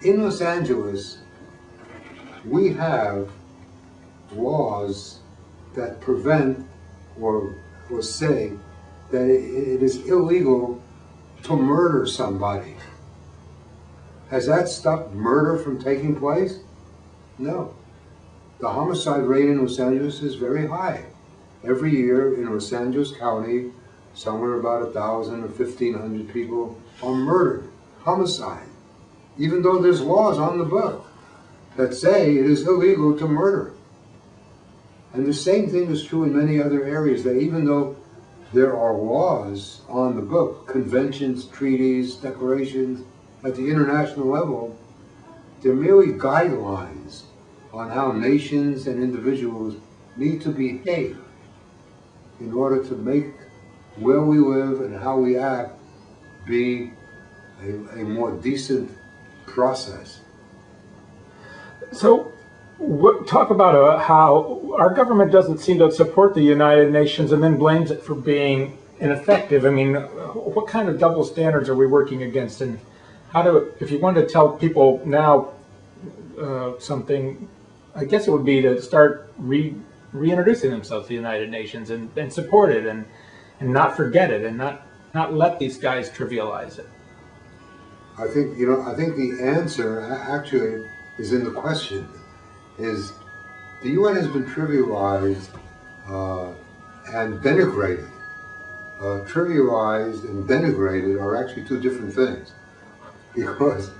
in Los Angeles, we have laws that prevent or say that it is illegal to murder somebody. Has that stopped murder from taking place? No. The homicide rate in Los Angeles is very high. Every year in Los Angeles County, somewhere about 1,000 or 1,500 people are murdered, homicide, even though there's laws on the book that say it is illegal to murder. And the same thing is true in many other areas, that even though there are laws on the book, conventions, treaties, declarations, at the international level, they're merely guidelines on how nations and individuals need to behave in order to make where we live and how we act be a more decent process. So, talk about how our government doesn't seem to support the United Nations and then blames it for being ineffective. I mean, what kind of double standards are we working against? And if you wanted to tell people now something, I guess it would be to start reintroducing themselves to the United Nations and support it and not forget it and not let these guys trivialize it. I think the answer actually is in the question. Is the UN has been trivialized and denigrated. Trivialized and denigrated are actually two different things. Because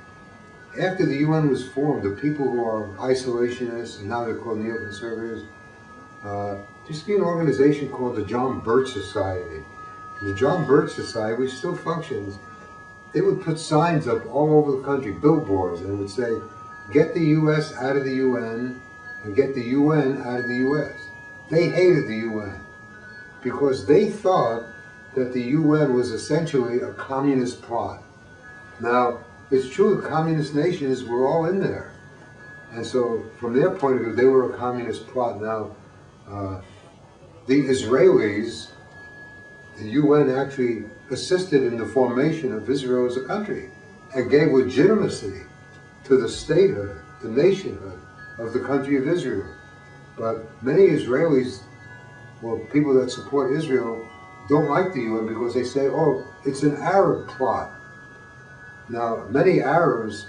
after the UN was formed, the people who are isolationists, and now they're called neoconservatives, there used to be an organization called the John Birch Society. And the John Birch Society, which still functions, they would put signs up all over the country, billboards, and would say, get the U.S. out of the UN and get the UN out of the U.S. They hated the UN because they thought that the UN was essentially a communist plot. Now, it's true the communist nations were all in there. And so, from their point of view, they were a communist plot. Now, the Israelis, the UN actually assisted in the formation of Israel as a country and gave legitimacy to the statehood, the nationhood of the country of Israel. But many Israelis, well, people that support Israel, don't like the UN because they say, oh, it's an Arab plot. Now, many Arabs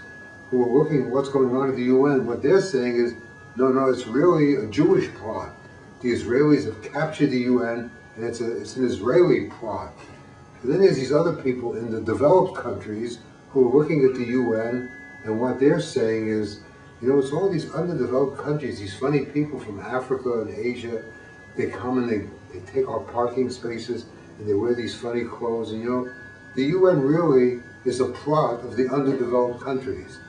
who are looking at what's going on at the UN, what they're saying is, no, it's really a Jewish plot. The Israelis have captured the UN, and it's an Israeli plot. And then there's these other people in the developed countries who are looking at the UN, and what they're saying is, it's all these underdeveloped countries, these funny people from Africa and Asia, they come and they take our parking spaces, and they wear these funny clothes, and the UN really is a plot of the underdeveloped countries.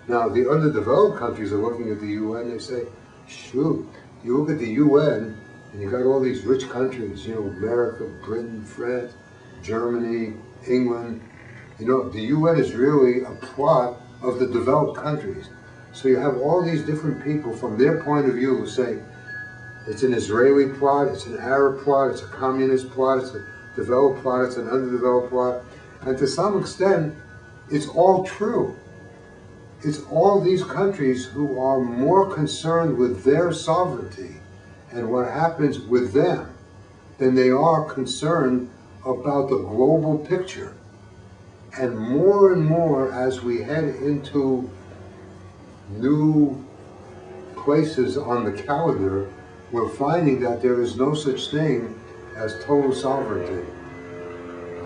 Now, the underdeveloped countries are looking at the UN, they say, shoot, you look at the UN, and you got all these rich countries, America, Britain, France, Germany, England. The UN is really a plot of the developed countries. So you have all these different people from their point of view who say, it's an Israeli plot, it's an Arab plot, it's a communist plot, it's a developed plot, it's an underdeveloped plot. And to some extent, it's all true. It's all these countries who are more concerned with their sovereignty and what happens with them than they are concerned about the global picture. And more as we head into new places on the calendar, we're finding that there is no such thing as total sovereignty.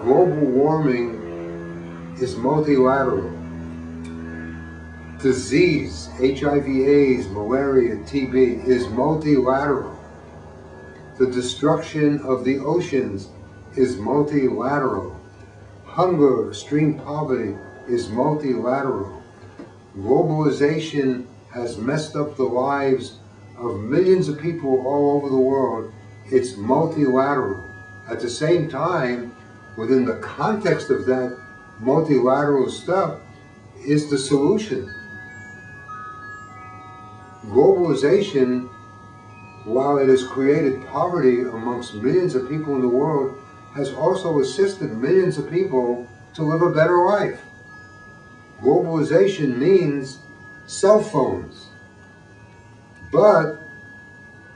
Global warming is multilateral. Disease, HIV/AIDS, malaria, TB is multilateral. The destruction of the oceans is multilateral. Hunger, extreme poverty is multilateral. Globalization has messed up the lives of millions of people all over the world. It's multilateral. At the same time, within the context of that multilateral stuff is the solution. Globalization, while it has created poverty amongst millions of people in the world, has also assisted millions of people to live a better life. globalization means cell phones. But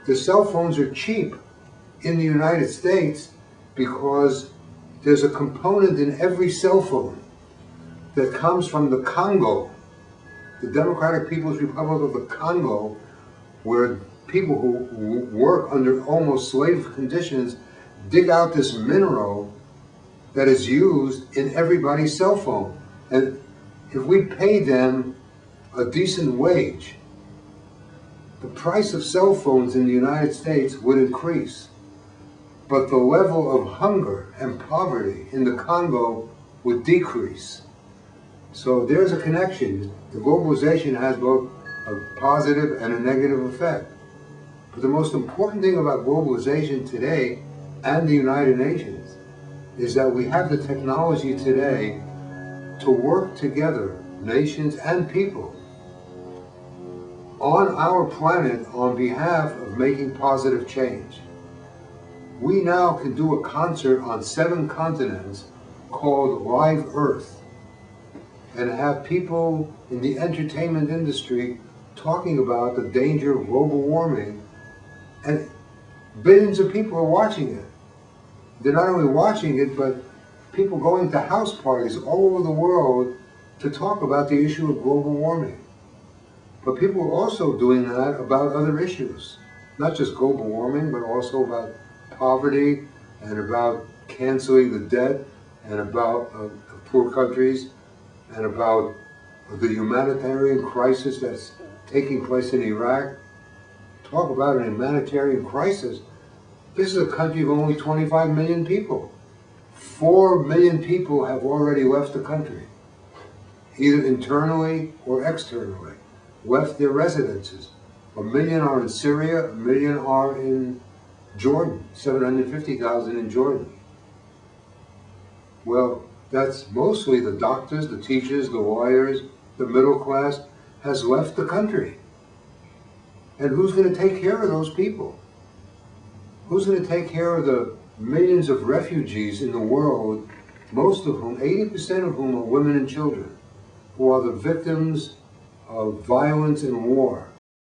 the cell phones are cheap in the United States because there's a component in every cell phone that comes from the Congo, the Democratic People's Republic of the Congo, where people who work under almost slave conditions dig out this mineral that is used in everybody's cell phone. And if we pay them a decent wage, the price of cell phones in the United States would increase. But the level of hunger and poverty in the Congo would decrease. So there's a connection. The globalization has both a positive and a negative effect. But the most important thing about globalization today and the United Nations is that we have the technology today to work together, nations and people, on our planet on behalf of making positive change. We now can do a concert on 7 continents called Live Earth and have people in the entertainment industry talking about the danger of global warming, and billions of people are watching it. They're not only watching it, but people going to house parties all over the world to talk about the issue of global warming. But people are also doing that about other issues, not just global warming, but also about poverty and about canceling the debt and about poor countries and about the humanitarian crisis that's taking place in Iraq. Talk about an humanitarian crisis. This is a country of only 25 million people. 4 million people have already left the country, either internally or externally, left their residences. 1 million are in Syria, 1 million are in Jordan, 750,000 in Jordan. Well, that's mostly the doctors, the teachers, the lawyers, the middle class has left the country. And who's going to take care of those people? Who's going to take care of the millions of refugees in the world, most of whom, 80% of whom are women and children, who are the victims of violence and war?